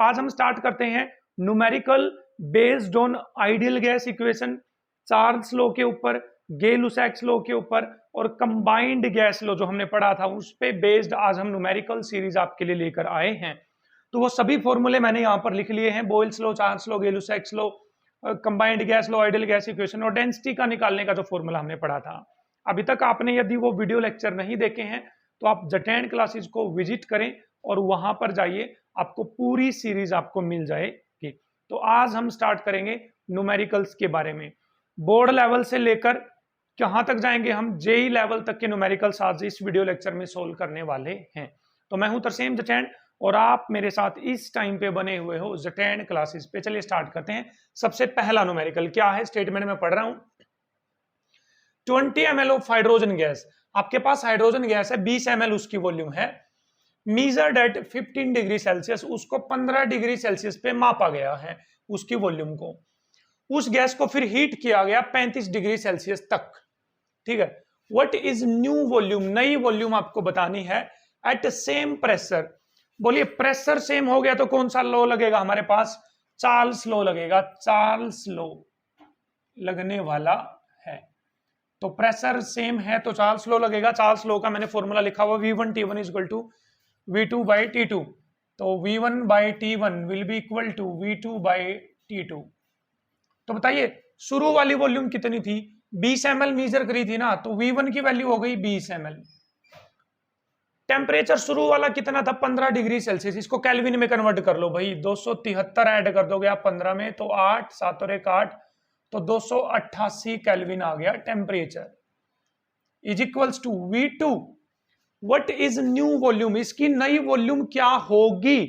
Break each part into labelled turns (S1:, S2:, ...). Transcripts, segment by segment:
S1: आज हम स्टार्ट करते हैं numerical based on ideal gas equation, Charles law के ऊपर, गे-लुसैक्स लॉ के ऊपर और कंबाइंड गैस लॉ जो हमने पढ़ा था उस पे बेस्ड आज हम न्यूमेरिकल सीरीज आपके लिए लेकर आए हैं। तो वो सभी फॉर्मूले मैंने यहाँ पर लिख लिए हैं, Boyle's law, Charles law, Gay-Lussac's law, combined gas law, ideal gas equation और डेंसिटी का निकालने का जो फॉर्मूला हमने पढ़ा था। अभी तक आपने यदि वो वीडियो लेक्चर नहीं देखे हैं तो आप जटैन क्लासेस को विजिट करें और वहां पर जाइए, आपको पूरी सीरीज आपको मिल जाएगी। तो आज हम स्टार्ट करेंगे न्यूमेरिकल्स के बारे में। बोर्ड लेवल से लेकर कहां तक जाएंगे हम, जेई लेवल तक के न्यूमेरिकल्स आज इस वीडियो लेक्चर में सोल्व करने वाले हैं। तो मैं हूं तरसेम जटैन और आप मेरे साथ इस टाइम पे बने हुए हो जटैन क्लासेस पे। चलिए स्टार्ट करते हैं। सबसे पहला न्यूमेरिकल क्या है, स्टेटमेंट में पढ़ रहा हूं, 20 ml ऑफ हाइड्रोजन गैस। आपके पास हाइड्रोजन गैस है, 20 ml उसकी वॉल्यूम है, मीजर्ड एट 15 डिग्री सेल्सियस, उसको 15 डिग्री सेल्सियस पे मापा गया है उसकी वॉल्यूम को। उस गैस को फिर हीट किया गया 35 डिग्री सेल्सियस तक, ठीक है। व्हाट इज न्यू वॉल्यूम, नई वॉल्यूम आपको बतानी है एट सेम प्रेशर। बोलिए प्रेशर सेम हो गया तो कौन सा लॉ लगेगा हमारे पास, चार्ल्स लॉ लगेगा, चार्ल्स लॉ लगने वाला है। तो प्रेशर सेम है तो चार्ल्स लॉ लगेगा। चार्ल्स लॉ का मैंने फॉर्मूला लिखा हुआ V1 T1 is equal to V2 by T2। तो V1 by T1 will be equal to V2 by T2। तो बताइए शुरू वाली वॉल्यूम कितनी थी, 20 ml मीजर करी थी ना, तो V1 की वैल्यू हो गई 20 ml। टेम्परेचर शुरू वाला कितना था, 15 डिग्री सेल्सियस। इसको केल्विन में कन्वर्ट कर लो भाई, 273 ऐड कर दोगे आप 15 में तो 8, 7 और 1 8, तो 288 केल्विन आ गया temperature, is equals to V2। What is new volume, इसकी नई वॉल्यूम क्या होगी,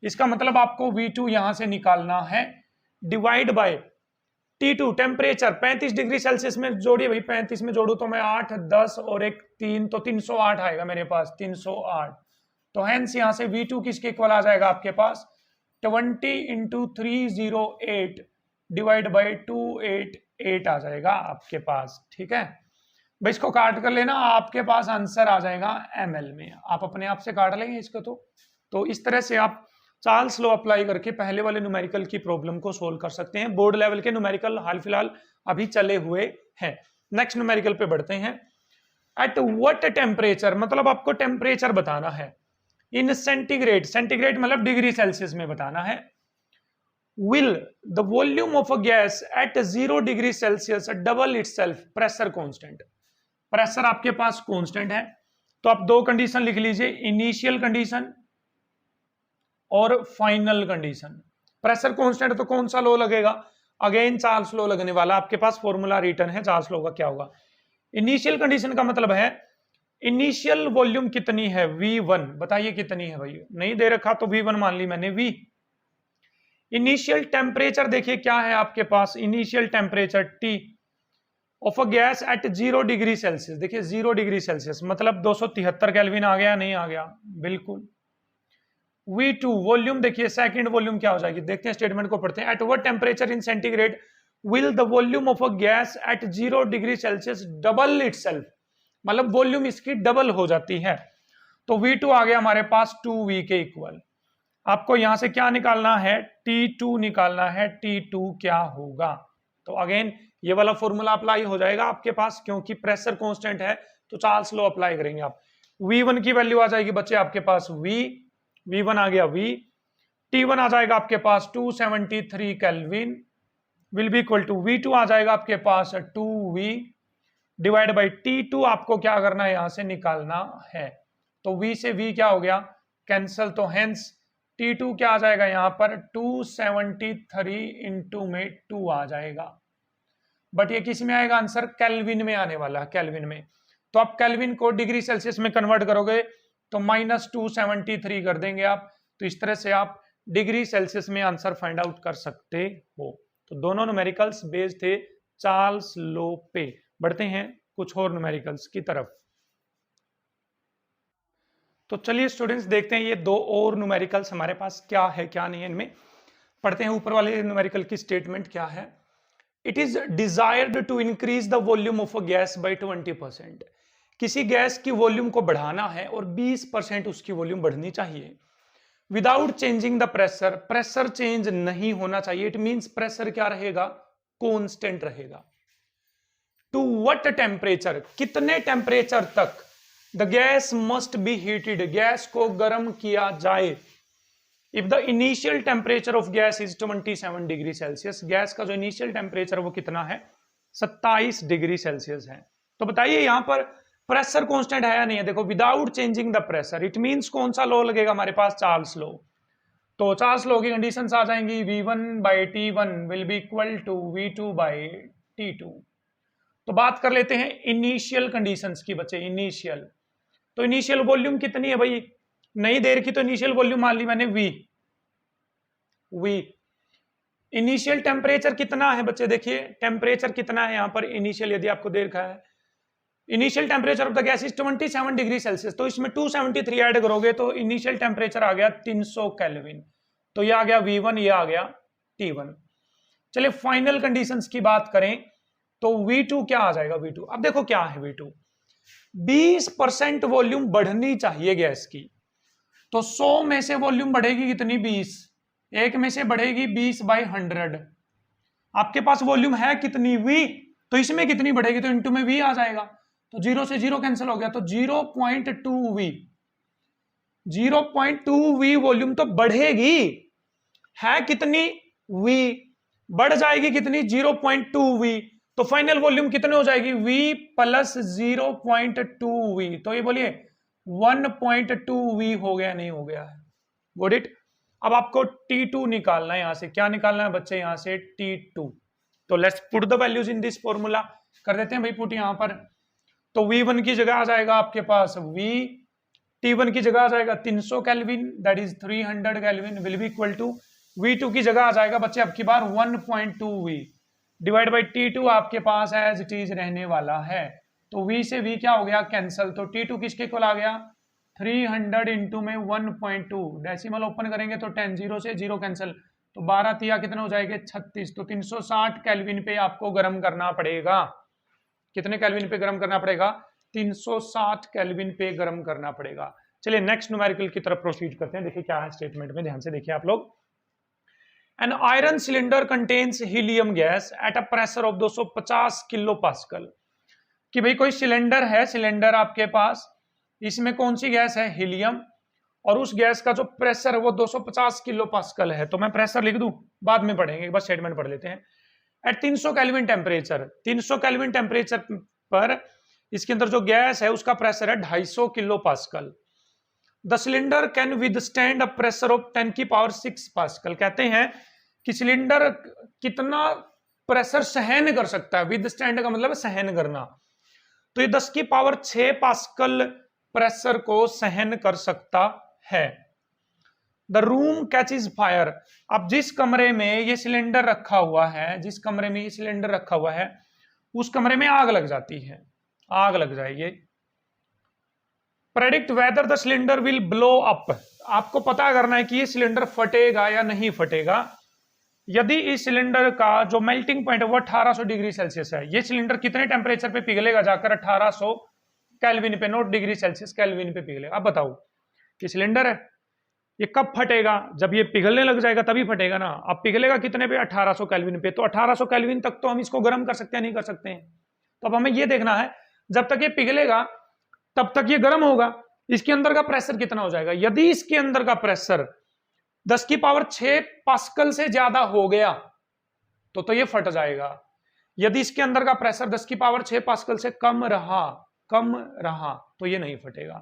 S1: इसका मतलब आपको V2 यहां से निकालना है, divide by T2 temperature 35 degree Celsius में जोड़िए भाई, 35 में जोड़ू तो मैं 8, 10 और 1 3, तो 308 आएगा मेरे पास, 308। तो हेंस यहां से V2 किसके इक्वल आ जाएगा आपके पास, 20 इंटू 308 डिवाइड बाई 288 आ जाएगा आपके पास, ठीक है भाई। इसको काट कर लेना, आपके पास आंसर आ जाएगा ml में, आप अपने आप से काट लेंगे इसको। तो इस तरह से आप चार्ल्स लॉ अप्लाई करके पहले वाले न्यूमेरिकल की प्रॉब्लम को सोल्व कर सकते हैं। बोर्ड लेवल के न्यूमेरिकल हाल फिलहाल अभी चले हुए हैं। नेक्स्ट न्यूमेरिकल पे बढ़ते हैं। एट व्हाट टेम्परेचर, मतलब आपको टेम्परेचर बताना है इन सेंटीग्रेड, सेंटीग्रेड मतलब डिग्री सेल्सियस में बताना है। will the volume of a gas at 0 degree Celsius double itself, pressure constant, pressure आपके पास कांस्टेंट है तो आप दो कंडीशन लिख लीजिए, इनिशियल कंडीशन और फाइनल कंडीशन। प्रेशर कांस्टेंट तो कौन सा लॉ लगेगा, अगेन चार्ल्स लॉ लगने वाला, आपके पास फॉर्मूला रिटर्न है चार्ल्स लॉ का, क्या होगा। इनिशियल कंडीशन का मतलब है इनिशियल वॉल्यूम कितनी है, V1, बताइए कितनी है भाई, नहीं दे रखा तो V1 मान ली मैंने, V। इनिशियल टेम्परेचर देखिए क्या है आपके पास, initial temperature T of a gas at 0 degree Celsius, देखिए 0 डिग्री सेल्सियस मतलब 273 केल्विन आ गया, नहीं आ गया, बिल्कुल। V2 वॉल्यूम देखिए, सेकंड वॉल्यूम क्या हो जाएगी, देखते हैं स्टेटमेंट को पढ़ते हैं। At what temperature in centigrade will the volume of a gas at 0 degree Celsius double itself, मतलब वॉल्यूम इसकी डबल हो जाती है। तो V2 आ गया हमारे पास 2V के इक्वल। आपको यहां से क्या निकालना है, T2 निकालना है, T2 क्या होगा। तो अगेन ये वाला फॉर्मूला अप्लाई हो जाएगा आपके पास, क्योंकि प्रेशर कांस्टेंट है तो चार्ल्स लॉ अप्लाई करेंगे आप। V1 की वैल्यू आ जाएगी बच्चे आपके पास V1 आ गया V, T1 आ जाएगा आपके पास 273 kelvin, will be equal to V2 आ जाएगा आपके पास 2V डिवाइड बाई T2, आपको क्या करना है यहां से निकालना है। तो V से V क्या हो गया, कैंसल, तो हेंस T2 क्या आ जाएगा यहां पर 273 इंटू में 2 आ जाएगा, बट ये किस में आएगा आंसर, केल्विन में आने वाला है, केल्विन में। तो आप केल्विन को डिग्री सेल्सियस में कन्वर्ट करोगे तो -273 कर देंगे आप। तो इस तरह से आप डिग्री सेल्सियस में आंसर फाइंड आउट कर सकते हो। तो दोनों न्यूमेरिकल्स बेस्ड थे चार्ल्स लॉ पे। बढ़ते हैं कुछ और न्यूमेरिकल्स की तरफ। तो चलिए स्टूडेंट्स देखते हैं ये दो और न्यूमेरिकल्स हमारे पास क्या है क्या नहीं है, इनमें पढ़ते हैं। ऊपर वाले न्यूमेरिकल की स्टेटमेंट क्या है, it is desired to increase the volume of a gas by 20%। किसी गैस की वॉल्यूम को बढ़ाना है और 20% उसकी वॉल्यूम बढ़नी चाहिए। Without changing the pressure, pressure change नहीं होना चाहिए, इट मींस प्रेशर क्या रहेगा, कांस्टेंट रहेगा। टू व्हाट टेम्परेचर, कितने टेम्परेचर तक the gas must be heated, gas को गर्म किया जाए। If the initial temperature of gas is 27 degree Celsius, gas का जो इनिशियल टेम्परेचर वो कितना है, 27 डिग्री सेल्सियस है। तो बताइए यहां पर प्रेशर कांस्टेंट है या नहीं है। देखो without changing the pressure, it means कौन सा लॉ लगेगा हमारे पास, चार्ल्स लॉ। तो चार्ल्स लॉ की कंडीशंस आ जाएंगी, V1/T1 will be equal to V2/T2। तो बात कर लेते हैं इनिशियल कंडीशंस की बच्चे, इनिशियल। तो इनिशियल वॉल्यूम कितनी है भाई, नई देर की तो इनिशियल वॉल्यूम मान ली मैंने V। इनिशियल टेम्परेचर कितना है बच्चे, देखिए टेम्परेचर कितना है यहां पर इनिशियल, यदि आपको देखा है initial temperature of the gas is 27 degree Celsius, तो इसमें 273 ऐड करोगे तो इनिशियल टेम्परेचर आ गया 300 केल्विन। तो ये आ गया V1, ये आ गया T1। चलिए फाइनल कंडीशंस की बात करें तो V2 क्या आ जाएगा, V2 अब देखो क्या है V2, 20% वॉल्यूम बढ़नी चाहिए गैस की। तो 100 में से वॉल्यूम बढ़ेगी कितनी, 20, एक में से बढ़ेगी 20/100। आपके पास वॉल्यूम है कितनी, V, तो इसमें कितनी बढ़ेगी, तो इनटू में V आ जाएगा। तो 0 से 0 कैंसिल हो गया, तो 0.2V, 0.2V वॉल्यूम तो बढ़ेगी, है कितनी, V, बढ़ जाएगी कितनी, 0.2V। तो फाइनल वॉल्यूम कितने हो जाएगी, V + 0.2V। तो ये बोलिए 1.2V हो गया, नहीं हो गया है, गॉट इट। अब आपको T2 निकालना है, यहां से क्या निकालना है बच्चे, यहां से T2। तो let's put the values in this formula, कर देते हैं भाई पुट यहां पर। तो V1 की जगह आ जाएगा आपके पास V, T1 की जगह आ जाएगा 300 kelvin, that is 300 kelvin, will be equal to V2 की जगह आ जाएगा बच्चे अब की बार 1.2V डिवाइड बाई T2 आपके पास एज इट इज रहने वाला है। तो V से V क्या हो गया, कैंसल। तो T2 किसके इक्वल आ गया, 300 इंटू में 1.2, डेसिमल ओपन करेंगे तो 10, 0 से 0 कैंसिल, तो 12 तिया कितने हो जाएंगे, 36। तो 360 केल्विन पे आपको गर्म करना पड़ेगा, कितने केल्विन पे गर्म करना पड़ेगा, 360 केल्विन पे गर्म करना पड़ेगा। चलिए नेक्स्ट न्यूमेरिकल की तरफ प्रोसीड करते हैं। देखिए क्या है स्टेटमेंट में, ध्यान से देखिए आप लोग। An iron cylinder contains helium gas at a pressure of 250 kilo pascal. कि भाई कोई सिलेंडर है, सिलेंडर आपके पास, इसमें कौन सी गैस है, हीलियम, और उस गैस का जो प्रेशर है वो 250 किलो पास्कल है। तो मैं प्रेशर लिख दूं, बाद में पढ़ेंगे, बस स्टेटमेंट पढ़ लेते हैं। At 300 kelvin temperature, 300 kelvin temperature पर इसके अंदर जो गैस है उसका प्रेशर है 250 kilo pascal. The cylinder can withstand a pressure of 10⁶ pascal. कहते हैं कि सिलेंडर कितना प्रेशर सहन कर सकता है, विदस्टैंड का मतलब सहन करना, तो ये 10⁶ पास्कल प्रेशर को सहन कर सकता है। द रूम कैचेज फायर, अब जिस कमरे में ये सिलेंडर रखा हुआ है, जिस कमरे में ये सिलेंडर रखा हुआ है उस कमरे में आग लग जाती है, आग लग जाएगी। Predict whether the cylinder will blow up, आपको पता करना है कि ये सिलेंडर फटेगा या नहीं फटेगा। यदि इस सिलेंडर का जो मेल्टिंग पॉइंट है वो 1800 डिग्री सेल्सियस है, ये सिलेंडर कितने टेम्परेचर पे पिघलेगा, जाकर 1800 केल्विन पे, नॉट डिग्री सेल्सियस, केल्विन पे पिघलेगा। अब बताओ कि सिलेंडर है, ये कब फटेगा, जब ये पिघलने लग जाएगा तभी फटेगा ना। अब पिघलेगा कितने पे, 1800 केल्विन पे। तो 1800 केल्विन तक तो हम इसको गर्म कर सकते हैं, नहीं कर सकते हैं। तो अब हमें ये देखना है जब तक ये पिघलेगा तब तक ये गर्म होगा, इसके अंदर का प्रेशर कितना हो जाएगा। यदि इसके अंदर का प्रेशर 10⁶ पास्कल से ज्यादा हो गया तो ये फट जाएगा। यदि इसके अंदर का प्रेशर 10⁶ पास्कल से कम रहा तो ये नहीं फटेगा,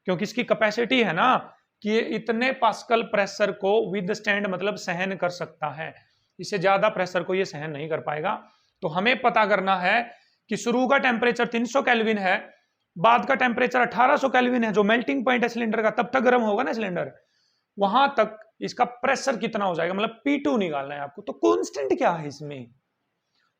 S1: क्योंकि इसकी कैपेसिटी है ना कि ये इतने पास्कल प्रेशर को विदस्टैंड मतलब सहन कर सकता है, इससे ज्यादा प्रेशर को ये सहन नहीं कर पाएगा। तो हमें पता करना है कि शुरू का टेम्परेचर 300 केल्विन है, बाद का टेम्परेचर 1800 केल्विन है, जो मेल्टिंग पॉइंट है सिलेंडर का, तब तक गर्म होगा ना सिलेंडर, वहां तक इसका प्रेशर कितना हो जाएगा, मतलब P2 निकालना है आपको। तो कांस्टेंट क्या है इसमें,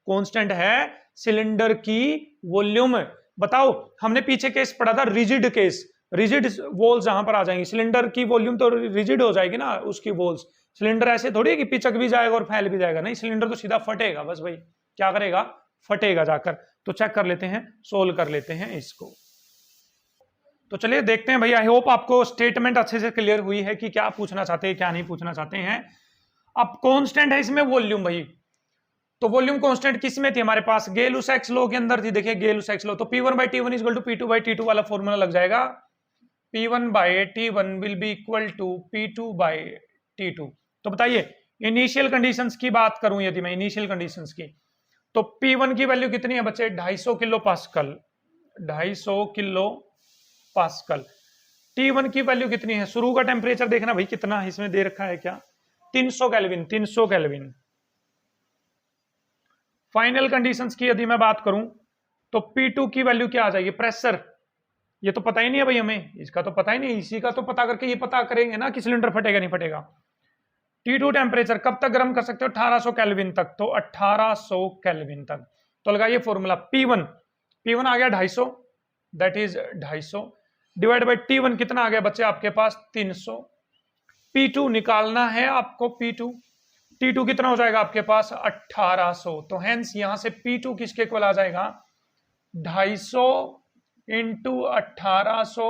S1: कांस्टेंट है सिलेंडर की वॉल्यूम। बताओ, हमने पीछे केस पढ़ा था रिजिड केस, रिजिड वॉल्स जहां पर आ जाएंगी, सिलेंडर की वॉल्यूम तो रिजिड हो जाएगी ना उसकी वॉल्स। सिलेंडर ऐसे थोड़ी है कि पिचक भी जाएगा और फैल भी जाएगा, नहीं, सिलेंडर तो सीधा फटेगा, बस भाई क्या करेगा, फटेगा जाकर। तो चेक कर लेते हैं, सोल्व कर लेते हैं इसको। तो चलिए देखते हैं भाई, आई होप आपको स्टेटमेंट अच्छे से क्लियर हुई है कि क्या पूछना चाहते हैं क्या नहीं पूछना चाहते हैं। अब कांस्टेंट है इसमें वॉल्यूम भाई, तो वॉल्यूम कांस्टेंट किस में थी हमारे पास, गेलुसैक्स लॉ के अंदर थी। देखिए गेलुसैक्स लॉ, तो P1 by T1 equal to P2 by T2 वाला फॉर्मूला लग जाएगा। P1 by T1 will be equal to P2 by T2। तो बताइए इनिशियल कंडीशंस की बात करूं यदि मैं, इनिशियल कंडीशंस की, तो P1 की वैल्यू कितनी है बच्चे, 250 kilo pascal, 250 kilo pascal. T1 की वैल्यू कितनी है, शुरू का टेम्परेचर देखना भाई कितना है, इसमें दे रखा है क्या, 300 केल्विन, 300 केल्विन। फाइनल कंडीशंस की यदि मैं बात करूं तो P2 की वैल्यू क्या आ जाएगी, प्रेशर, ये तो पता ही नहीं है भाई हमें, इसका तो पता ही नहीं, इसी का तो पता करके ये पता करेंगे ना कि सिलेंडर फटेगा नहीं फटेगा। T2 टेम्परेचर कब तक गर्म कर सकते हो, 1800 केल्विन तक, तो 1800 केल्विन तक। तो लगाइए फॉर्मूला, P1 आ गया 250, that is 250 divide by T1 कितना आ गया बच्चे आपके पास 300। P2 निकालना है आपको, T2 कितना हो जाएगा आपके पास 1800, तो हेंस यहां से P2 किसके इक्वल आ जाएगा, 250 इंटू 1800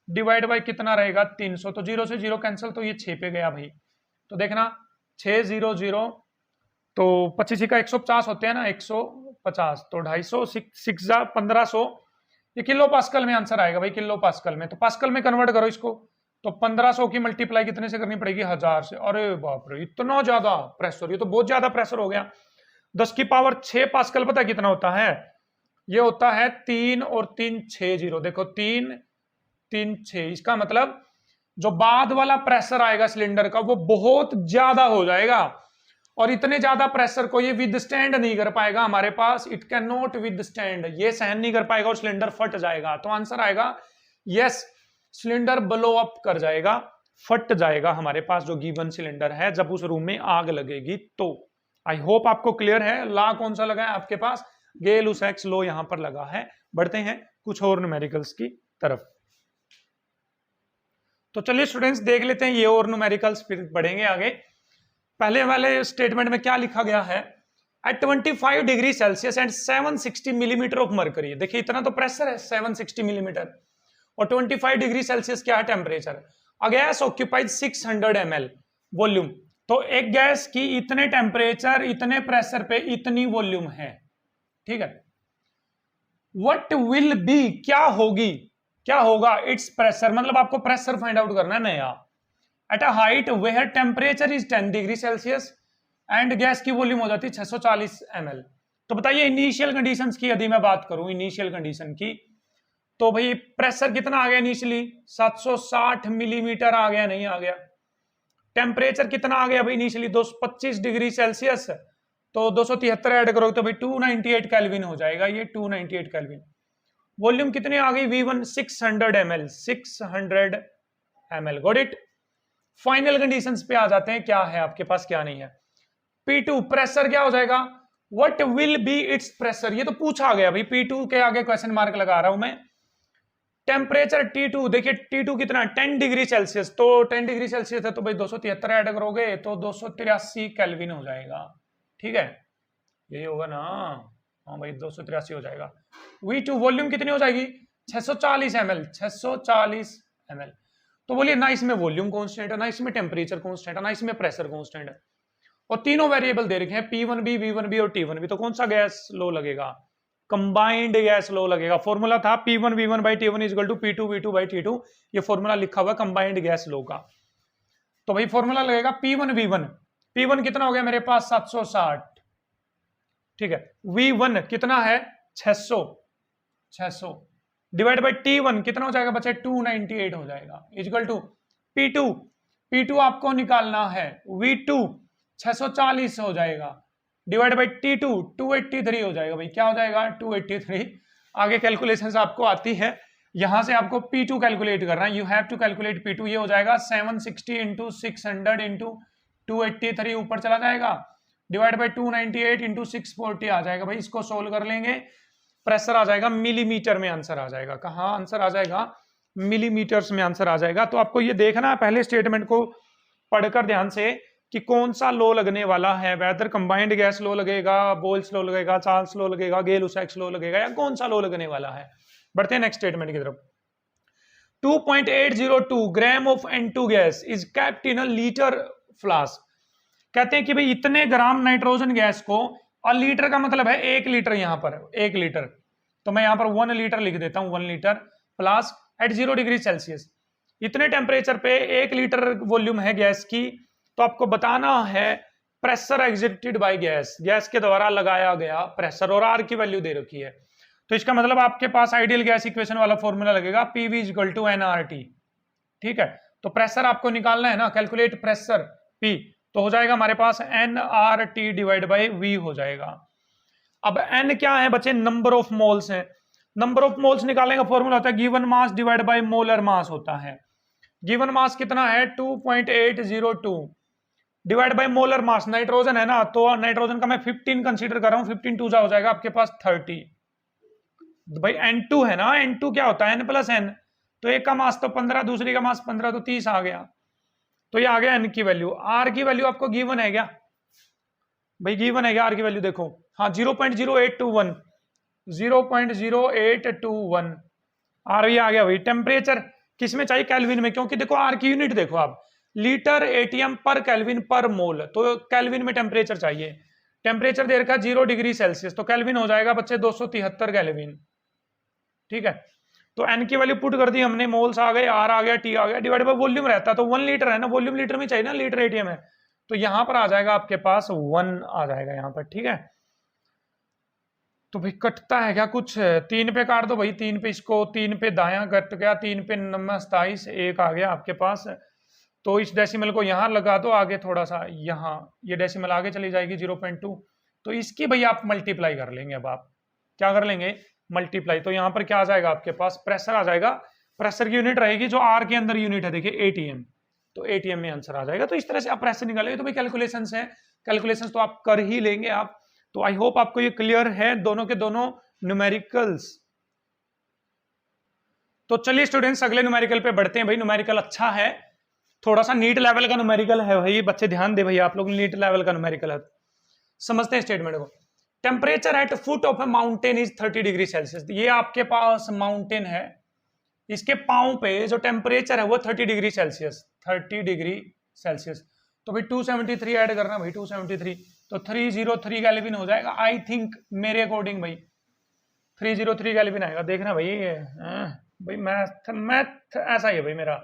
S1: डिवाइड बाई कितना रहेगा 300, तो 0 से 0 कैंसिल, तो ये 6 पे गया भाई। तो देखना 600, तो 25 का 150 होते हैं ना, 150, तो 250 6 1500, ये किलो पास्कल में आंसर आएगा भाई, किलो पास्कल में। तो पास्कल में कन्वर्ट करो इसको, तो 1500 की मल्टीप्लाई कितने से करनी पड़ेगी, 1000 से। अरे बाप रे इतना ज्यादा प्रेशर, ये तो बहुत ज्यादा प्रेशर हो गया। 10 की पावर 6 पास्कल पता कितना होता है, ये होता है 3 और 3 60, देखो 3 3 6, इसका मतलब जो बाद वाला प्रेशर आएगा सिलेंडर का वो बहुत ज्यादा हो जाएगा, और इतने ज्यादा प्रेशर को ये विदस्टैंड नहीं कर पाएगा हमारे पास, इट कैन नॉट विदस्टैंड, ये सहन नहीं कर पाएगा और सिलेंडर फट जाएगा। तो आंसर आएगा यस, सिलेंडर ब्लो अप कर जाएगा, फट जाएगा हमारे पास जो गिवन सिलेंडर है जब उस रूम में आग लगेगी। तो आई होप आपको क्लियर है। लॉ कौन सा लगा है आपके पास, गेलुसैक्स लॉ यहां पर लगा है। बढ़ते हैं कुछ और न्यूमेरिकल्स की तरफ। तो चलिए स्टूडेंट्स देख लेते हैं ये और न्यूमेरिकल्स, फिर बढ़ेंगे आगे। पहले वाले स्टेटमेंट में क्या लिखा गया है, at 25 degree Celsius and 760 millimetre of mercury. देखिए इतना तो प्रेशर है 760 मिलीमीटर, और 25 डिग्री सेल्सियस क्या है temperature. A gas occupied 600 ml volume, तो एक गैस की इतने टेम्परेचर इतने प्रेशर पे इतनी वॉल्यूम है, ठीक है। व्हाट विल बी, क्या होगा इट्स प्रेशर, मतलब आपको प्रेशर फाइंड आउट करना है नया, at a height where temperature is 10 degree Celsius and gas की वॉल्यूम हो जाती है 640 ml। तो बताइए इनिशियल कंडीशंस की यदि मैं बात करूं, इनिशियल कंडीशन की, तो भाई प्रेशर कितना आ गया इनिशियली 760 मिलीमीटर आ गया, नहीं आ गया। टेम्परेचर कितना आ गया भाई इनिशियली 225 डिग्री सेल्सियस, तो 273 ऐड करोगे तो भाई 298 केल्विन हो जाएगा, ये 298 केल्विन। वॉल्यूम कितनी आ गई V1 600 ml, 600 ml, got it. Final conditions पे आ जाते हैं, क्या है आपके पास क्या नहीं है। P2 प्रेशर क्या हो जाएगा, what will be it's pressure, ये तो पूछा गया भाई, P2 के आगे क्वेश्चन मार्क लगा रहा हूं मैं। टेम्परेचर T2, देखिए T2 कितना 10 डिग्री सेल्सियस, तो 10 डिग्री सेल्सियस है तो भाई 273 ऐड करोगे तो 283 केल्विन हो जाएगा, ठीक है, यही होगा ना, हाँ भाई 283 हो जाएगा। V2 वॉल्यूम कितनी हो जाएगी 640 ml, 640 ml। तो बोलिए ना इसमें वॉल्यूम कांस्टेंट है, ना इसमें टेम्परेचर कांस्टेंट है, ना इसमें प्रेशर कांस्टेंट है, और तीनों वेरिएबल दे रखे हैं P1B, V1B और T1B। तो कौन सा गैस लो लगेगा, कंबाइंड गैस लो लगेगा। फॉर्मूला था P1 V1 by T1 equal to P2 V2 by T2, ये फॉर्मूला लिखा हुआ कंबाइंड गैस लो का। तो भाई फॉर्मूला लगेगा P1 V1, P1 कितना हो गया मेरे पास 760, ठीक है, V1 कितना है 600 डिवाइड बाई T1 कितना हो जाएगा बच्चे 298 हो जाएगा, इक्वल टू P2 आपको निकालना है, V2 640 हो जाएगा डिवाइड बाई T2 283 हो जाएगा। भाई क्या हो जाएगा 283। आगे कैलकुलेशन आपको आती है, यहां से आपको P2 कैलकुलेट करना है, you have to calculate P2। ये हो जाएगा 760 इंटू 600 इंटू 283 ऊपर चला जाएगा, डिवाइड बाई 298 इंटू 640 आ जाएगा। भाई इसको सोल्व कर लेंगे, प्रेशर आ जाएगा मिलीमीटर में, आंसर आ जाएगा, कहाँ आंसर आ जाएगा मिलीमीटर्स में आंसर आ जाएगा। तो आपको ये देखना है पहले स्टेटमेंट को पढ़कर ध्यान से कि कौन सा लो लगने वाला है, वेदर कंबाइंड गैस लो लगेगा, बोल्स लो लगेगा, चार्ल्स लो लगेगा, गेलुसैक्स लो लगेगा, या कौन सा लो लगने वाला है। बढ़ते हैं नेक्स्ट स्टेटमेंट की तरफ। 2.802 gram of N2 gas is kept in a litre flask. कहते हैं कि भाई इतने ग्राम नाइट्रोजन गैस को, और लीटर का मतलब है 1 लीटर, यहां पर 1 लीटर, तो मैं यहां पर 1 लीटर लिख देता हूं, 1 litre flask at 0 degree Celsius. इतने टेम्परेचर पे 1 लीटर वॉल्यूम है गैस की, तो आपको बताना है pressure exerted by gas, gas के द्वारा लगाया गया प्रेशर, और आर की वैल्यू दे रखी है। तो इसका मतलब आपके पास आइडियल गैस इक्वेशन वाला फॉर्मूला लगेगा, पीवी इक्वल टू एनआरटी। ठीक है, तो प्रेशर आपको निकालना है ना, कैलकुलेट प्रेशर पी, तो हो जाएगा हमारे पास एनआरटी डिवाइड बाई वी हो जाएगा। अब एन क्या है बच्चे, नंबर ऑफ मोल्स है। नंबर ऑफ मोल्स निकालने का फॉर्मूला होता है given mass divide by molar mass होता है। गिवन मास कितना है 2.802 divide by molar mass, nitrogen है ना, तो नाइट्रोजन का मैं 15 कंसीडर कर रहा हूं, 15 टू जा हो जाएगा आपके पास 30। भाई N2 है ना, N2 क्या होता है N प्लस N, तो एक का मास तो 15, दूसरी का मास 15, तो 30 आ गया। तो ये आ गया N की वैल्यू। R की वैल्यू आपको गिवन है क्या भाई, गिवन है क्या R की वैल्यू, देखो हाँ 0.0821, 0.0821 आर आ गया भाई। टेम्परेचर किस में चाहिए, केल्विन में, क्योंकि देखो आर की यूनिट देखो आप, लीटर एटीएम पर केल्विन पर मोल, तो केल्विन में टेम्परेचर चाहिए। टेम्परेचर दे रखा 0 डिग्री सेल्सियस, तो केल्विन हो जाएगा बच्चे 273 केल्विन। ठीक है, तो एन की वैल्यू पुट कर दी हमने, मोल्स आ गए, आर आ गया, टी आ गया, डिवाइड बाय वॉल्यूम रहता तो 1 लीटर है ना, वॉल्यूम लीटर में चाहिए ना, लीटर एटीएम है, तो यहां पर आ जाएगा आपके पास 1 आ जाएगा यहां पर। ठीक है, तो भाई कटता है क्या कुछ, 3 पे काट दो भाई, 3 पे इसको, 3 पे दाया कट गया, 3 पे 27, 1 आ गया आपके पास। तो इस डेसिमल को यहां लगा दो आगे थोड़ा सा, यहां ये डेसिमल आगे चली जाएगी 0.2, तो इसकी भाई आप मल्टीप्लाई कर लेंगे। अब आप क्या कर लेंगे, मल्टीप्लाई, तो यहां पर क्या आ जाएगा आपके पास, प्रेशर आ जाएगा। प्रेशर की यूनिट रहेगी जो आर के अंदर यूनिट है, देखिए एटीएम, तो एटीएम में आंसर आ जाएगा। तो इस तरह से आप प्रेशर निकालेंगे, तो भाई कैलकुलेशंस है, कैलकुलेशंस तो आप कर ही लेंगे आप। तो आई होप आपको ये क्लियर है, दोनों के दोनों न्यूमेरिकल्स। तो चलिए स्टूडेंट्स अगले न्यूमेरिकल पे बढ़ते हैं। भाई न्यूमेरिकल अच्छा है, थोड़ा सा नीट लेवल का न्यूमेरिकल है भाई, बच्चे ध्यान दे भाई, आप लोग नीट लेवल का न्यूमेरिकल है। समझते हैं स्टेटमेंट को। Temperature at foot of a mountain is 30 degree Celsius. ये आपके पास माउंटेन है, इसके पांव पे जो टेम्परेचर है वो 30 डिग्री सेल्सियस, 30 डिग्री सेल्सियस। तो भाई 273 ऐड करना भाई, 273, तो 303 केल्विन हो जाएगा आई थिंक, मेरे अकॉर्डिंग भाई 303 केल्विन आएगा। देखना भाई, भाई मैथ ऐसा ही है भाई मेरा।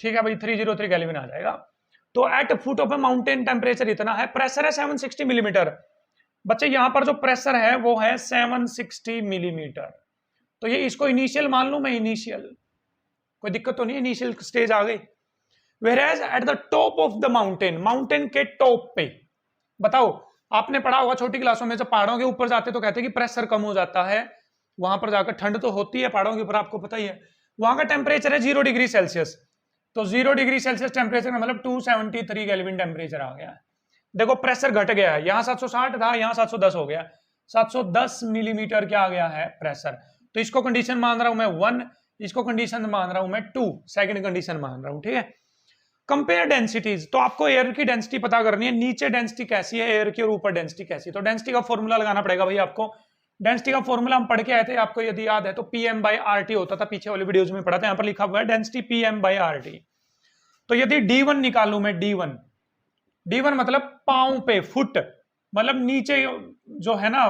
S1: ठीक है भाई, 303 केल्विन आ जाएगा। तो at foot of a mountain temperature इतना है, प्रेशर है 760 मिलीमीटर। बच्चे यहां पर जो प्रेशर है वो है 760 मिलीमीटर। तो ये इसको इनिशियल मान लूं मैं, इनिशियल, कोई दिक्कत तो नहीं, इनिशियल स्टेज आ गई। Whereas at the top of the mountain, mountain के टॉप पे, बताओ आपने पढ़ा होगा छोटी क्लासों में, जब पहाड़ों के ऊपर जाते तो कहते हैं कि प्रेशर कम हो जाता है, वहां पर जाकर ठंड तो होती है पहाड़ों के ऊपर, आपको पता ही है। वहां का टेम्परेचर है 0 डिग्री सेल्सियस, तो 0 डिग्री सेल्सियस टेम्परेचर का मतलब 273 केल्विन टेम्परेचर आ गया है। देखो प्रेशर घट गया है, यहाँ 760 था, यहाँ 710 हो गया, 710 मिलीमीटर क्या आ गया है प्रेशर। तो इसको कंडीशन मान रहा हूं मैं 1, इसको कंडीशन मान रहा हूं मैं 2, सेकंड कंडीशन मान रहा हूं। ठीक है, कंपेयर डेंसिटीज, तो आपको एयर की डेंसिटी पता करनी है, नीचे डेंसिटी कैसी है एयर की और ऊपर डेंसिटी कैसी है। तो डेंसिटी का फॉर्मूला लगाना पड़ेगा भाई आपको। डेंसिटी का फॉर्मूला हम पढ़ के आए थे, आपको यदि याद है तो पीएम बाई आरटी होता था, पीछे वाली वीडियोज में पढ़ा था, यहाँ पर लिखा हुआ है डेंसिटी पीएम बाई आरटी। तो यदि D1 निकालू मैं, D1 मतलब पांव पे, फुट मतलब नीचे जो है ना,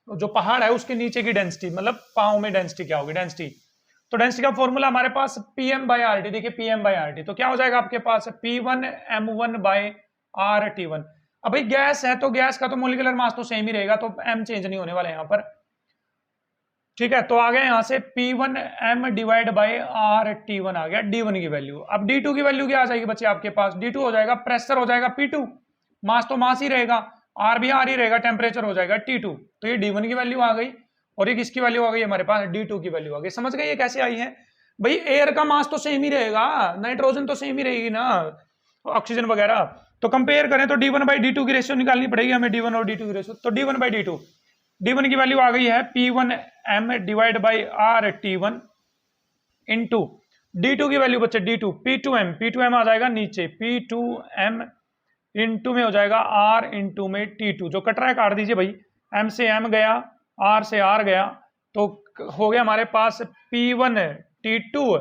S1: जो पहाड़ है उसके नीचे की डेंसिटी, मतलब पांव में डेंसिटी क्या होगी, डेंसिटी। तो डेंसिटी का फॉर्मूला हमारे पास Pm बाई RT, देखिए Pm बाई RT, तो क्या हो जाएगा आपके पास P1 M1 बाई RT1। अब भाई गैस है तो गैस का तो मोलिकुलर मास तो सेम ही रहेगा, तो M चेंज नहीं होने वाला यहाँ पर। ठीक है, तो आ गया यहाँ से P1 M divide by RT1 आ गया D1 की वैल्यू। अब D2 की वैल्यू क्या आ जाएगी बच्चे आपके पास, D2 हो जाएगा प्रेशर हो जाएगा P2, मास तो मास ही रहेगा, R भी R ही रहेगा, टेम्परेचर हो जाएगा T2। तो ये D1 की वैल्यू आ गई, और ये किसकी वैल्यू आ गई हमारे पास, D2 की वैल्यू आ गई। समझ गए ये कैसे आई है भाई, एयर का मास तो सेम ही रहेगा, नाइट्रोजन तो सेम ही रहेगी ना, ऑक्सीजन वगैरह। तो कंपेयर करें तो D1 बाई D2 की रेशियो निकालनी पड़ेगी हमें, D1 और D2 की रेशियो। तो D1 बाई D2, D1 की वैल्यू आ गई है P1 M divide by RT1 into D2 की वैल्यू बच्चे D2 P2M आ जाएगा नीचे, P2M इंटू में हो जाएगा R इंटू में T2, जो कट रहा है काट दीजिए भाई, M से M गया, R से R गया, तो हो गया हमारे पास P1 T2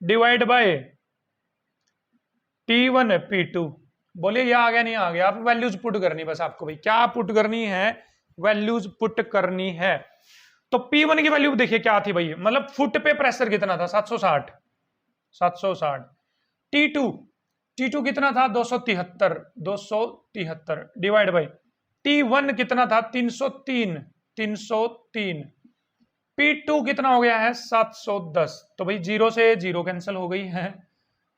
S1: divide by T1 P2। बोलिए ये आ गया नहीं आ गया? आप वैल्यूज पुट करनी, बस आपको भाई क्या पुट करनी है? वैल्यूज पुट करनी है। तो P1 की वैल्यू देखिए क्या थी भाई, मतलब फुट पे प्रेशर कितना था? 760 760। T2 कितना था? 273 डिवाइड बाय T1 कितना था? 303। P2 कितना हो गया है? 710। तो भाई जीरो से जीरो कैंसिल हो गई है।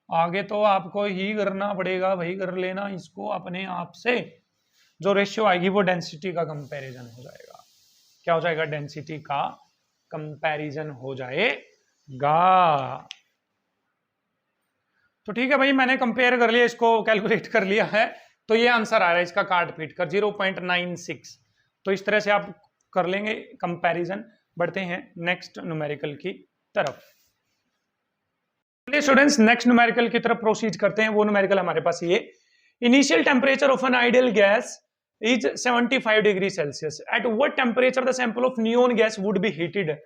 S1: आगे तो आपको ही करना पड़ेगा भाई, कर लेना इसको अपने आप से। जो रेशियो आएगी वो डेंसिटी का कंपैरिजन हो जाएगा। क्या हो जाएगा? डेंसिटी का कंपैरिजन हो जाएगा। तो ठीक है भाई, मैंने कंपेयर कर लिया, इसको कैलकुलेट कर लिया है, तो ये आंसर आ रहा है इसका काट पीट कर 0.96। तो इस तरह से आप कर लेंगे कंपैरिजन। बढ़ते हैं नेक्स्ट न्यूमेरिकल की तरफ। स्टूडेंट्स नेक्स्ट न्यूमेरिकल की तरफ प्रोसीड करते हैं। वो न्यूमेरिकल हमारे पास ये, initial temperature of N ideal gas is 75 degrees Celsius. At what temperature the sample of neon gas would be heated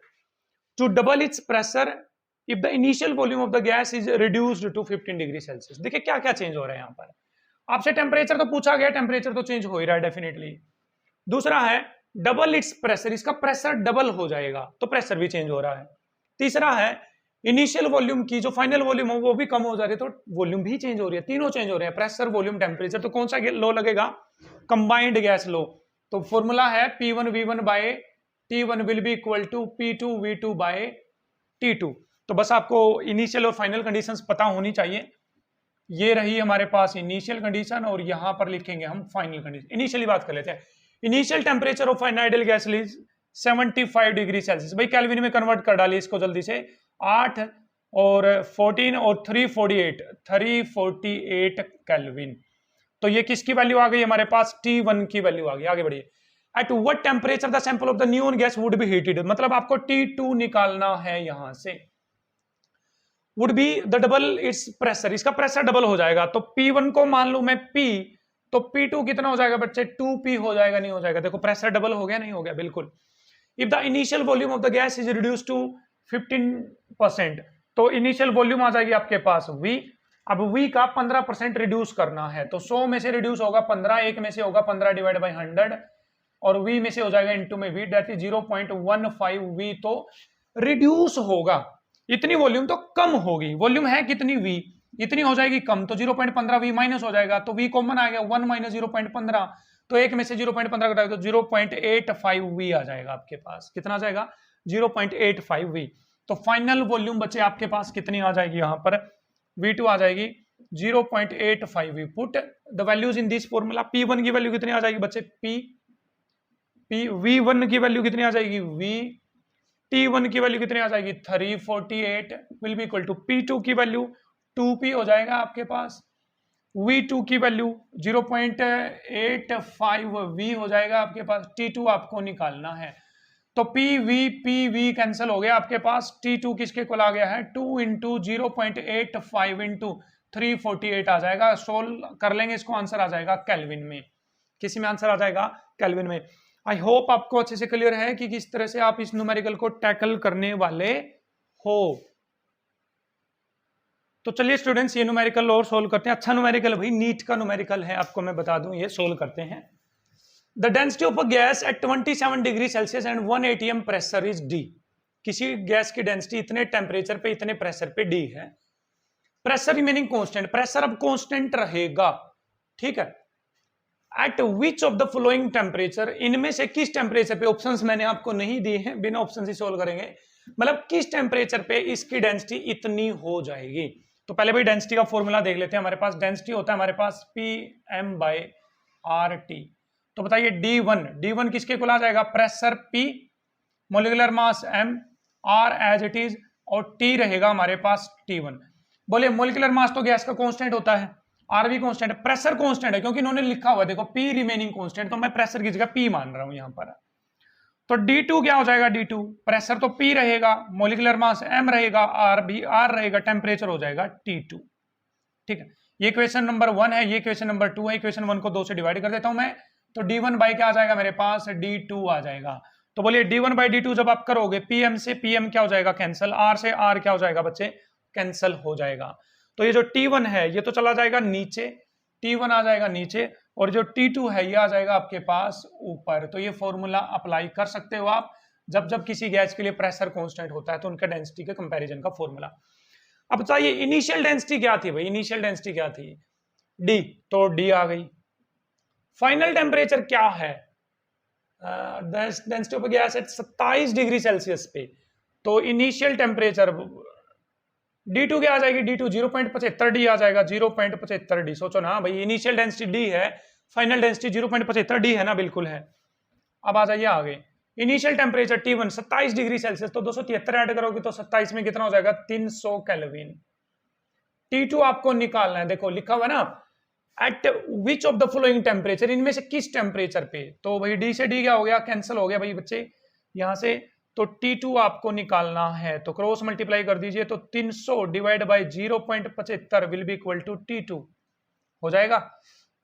S1: to double its pressure if the initial volume of the gas is reduced to 15 degrees Celsius? देखिए क्या क्या change हो रहा है यहाँ पर। आपसे temperature तो पूछा गया, टेम्परेचर तो चेंज हो ही रहा है डेफिनेटली। दूसरा है डबल इट्स प्रेशर, इसका प्रेशर डबल हो जाएगा, तो प्रेशर भी चेंज हो रहा है। तीसरा है इनिशियल वॉल्यूम की जो फाइनल वॉल्यूम हो वो भी कम हो जा रही है, तो वॉल्यूम भी चेंज हो रही है। तीनों चेंज हो रहे हैं, प्रेशर, वॉल्यूम, टेम्परेचर। तो कौन सा लो लगेगा? Combined gas law. तो फॉर्मूला है P1V1 by T1 will be equal to P2V2 by T2। तो बस आपको इनिशियल और फाइनल कंडीशंस पता होनी चाहिए। ये रही हमारे पास इनिशियल कंडीशन और यहां पर लिखेंगे हम फाइनल कंडीशन। इनिशियली बात कर लेते हैं। Initial temperature of N ideal gas is 75 degree Celsius. भाई केल्विन में कन्वर्ट कर डालिए इसको जल्दी से। 8 और 14 और 348 केल्विन। तो ये किसकी वैल्यू आ गई हमारे पास? T1 की वैल्यू आ गई। आगे बढ़िए। At what temperature the sample of the neon gas would be heated, मतलब आपको T2 निकालना है यहां से। Would be the double it's pressure, इसका प्रेशर डबल हो जाएगा। तो P1 को मान लू मैं P, तो P2 कितना हो जाएगा बच्चे? 2P हो जाएगा, नहीं हो जाएगा? देखो प्रेशर डबल हो गया, नहीं हो गया? बिल्कुल। If the initial volume of the gas is reduce to 15%, तो इनिशियल वॉल्यूम आ जाएगी आपके पास V। अब V का 15% रिड्यूस करना है, तो 100 में से रिड्यूस होगा 15, एक में से होगा 15 डिवाइड बाई 100, और V में से हो जाएगा इनटू में V, दैट इज 0.15 V। तो रिड्यूस होगा, इतनी वॉल्यूम तो कम होगी। वॉल्यूम है कितनी? V, इतनी हो जाएगी कम, तो 0.15 V माइनस हो जाएगा। तो V कॉमन आ गया, 1 माइनस 0.15, तो एक में से 0.15 घटाएगा तो 0.85 V आ जाएगा आपके पास। कितना आ जाएगा? 0.85 V। तो फाइनल वॉल्यूम बच्चे आपके पास कितनी आ जाएगी? यहां पर V2 आ जाएगी 0.85 V। Put the values in this formula. P1 की वैल्यू कितनी आ जाएगी बच्चे? V1 की वैल्यू कितनी आ जाएगी? T1 की वैल्यू कितनी आ जाएगी? 348 will be equal to P2 की वैल्यू 2P हो जाएगा आपके पास। V2 की वैल्यू 0.85 V हो जाएगा आपके पास। T2 आपको निकालना है, तो PV कैंसिल हो गया आपके पास। T2 किसके को आ गया है? 2 इंटू 0.85 इंटू 348 आ जाएगा। सोल्व कर लेंगे इसको, आंसर आ जाएगा केल्विन में। किसी में आंसर आ जाएगा? केल्विन में। आई होप आपको अच्छे से क्लियर है कि किस तरह से आप इस न्यूमेरिकल को टैकल करने वाले हो। तो चलिए स्टूडेंट्स ये न्यूमेरिकल और सोल्व करते हैं। अच्छा न्यूमेरिकल भाई, नीट का न्यूमेरिकल है, आपको मैं बता दूं, ये सोल्व करते हैं। The density of a gas at 27 degree Celsius and 1 atm pressure is D। किसी गैस की डेंसिटी इतने टेम्परेचर पे इतने प्रेशर पे D है। प्रेशर रिमेनिंग कांस्टेंट, प्रेशर अब कांस्टेंट रहेगा, ठीक है। Eight which of the following temperature, इनमें से किस टेम्परेचर पे, ऑप्शंस मैंने आपको नहीं दिए हैं, बिना ऑप्शन से सोल्व करेंगे, मतलब किस टेम्परेचर पे इसकी डेंसिटी इतनी हो जाएगी। तो पहले भाई डेंसिटी का फॉर्मूला देख लेते हैं। हमारे पास डेंसिटी होता है हमारे पास PM/RT। तो बताइए D1 किसके को आ जाएगा? Pressure P, molecular mass M, R as it is, और T रहेगा हमारे पास T1। बोलिए मोलिकुलर मास तो गैस का कांस्टेंट होता है, R भी कांस्टेंट है, प्रेशर कांस्टेंट है क्योंकि इन्होंने लिखा हुआ है देखो P रिमेनिंग कांस्टेंट, तो मैं प्रेशर की जगह P मान रहा हूं यहां पर। तो D2 क्या हो जाएगा? D2 प्रेशर तो P रहेगा, मोलिकुलर मास M रहेगा, R भी R रहेगा, टेम्परेचर हो जाएगा T2, ठीक है। ये क्वेश्चन नंबर 1 है, ये क्वेश्चन नंबर 2 है। क्वेश्चन 1 को 2 से डिवाइड कर देता हूं मैं, तो D1 बाई क्या आ जाएगा मेरे पास? D2 आ जाएगा। तो बोलिए d1/d2 जब आप करोगे pm से pm क्या हो जाएगा कैंसिल, r से r क्या हो जाएगा बच्चे कैंसिल हो जाएगा। तो ये जो t1 है ये तो चला जाएगा नीचे, t1 आ जाएगा नीचे, और जो t2 है ये आ जाएगा आपके पास ऊपर। तो ये फॉर्मूला अप्लाई कर सकते हो आप जब जब किसी गैस के लिए प्रेशर कांस्टेंट होता है तो उनका डेंसिटी के कंपैरिजन का फॉर्मूला। अब बताइए इनिशियल डेंसिटी क्या थी भाई, इनिशियल डेंसिटी क्या थी d, तो d आ गई। फाइनल टेम्परेचर क्या है, density of gas at 27 degree Celsius पे, तो इनिशियल टेम्परेचर d2 क्या आ जाएगी, d2 0.75 d आ जाएगा, 0.75 d। सोचो ना भाई इनिशियल डेंसिटी d है, फाइनल डेंसिटी 0.75 d है ना, बिल्कुल है। अब आ जाइए आगे, initial temperature T1 27 degree Celsius, तो 273 ऐड करोगे तो 27 में कितना हो जाएगा 300 केल्विन। T2 आपको निकालना है, देखो लिखा हुआ है ना eight which of the following temperature, इनमें से किस टेम्परेचर पे, तो भाई d से d क्या हो गया कैंसिल हो गया भाई बच्चे यहां से, तो T2 आपको निकालना है तो क्रॉस मल्टीप्लाई कर दीजिए, तो 300 divide by 0.75 will be equal to T2 हो जाएगा।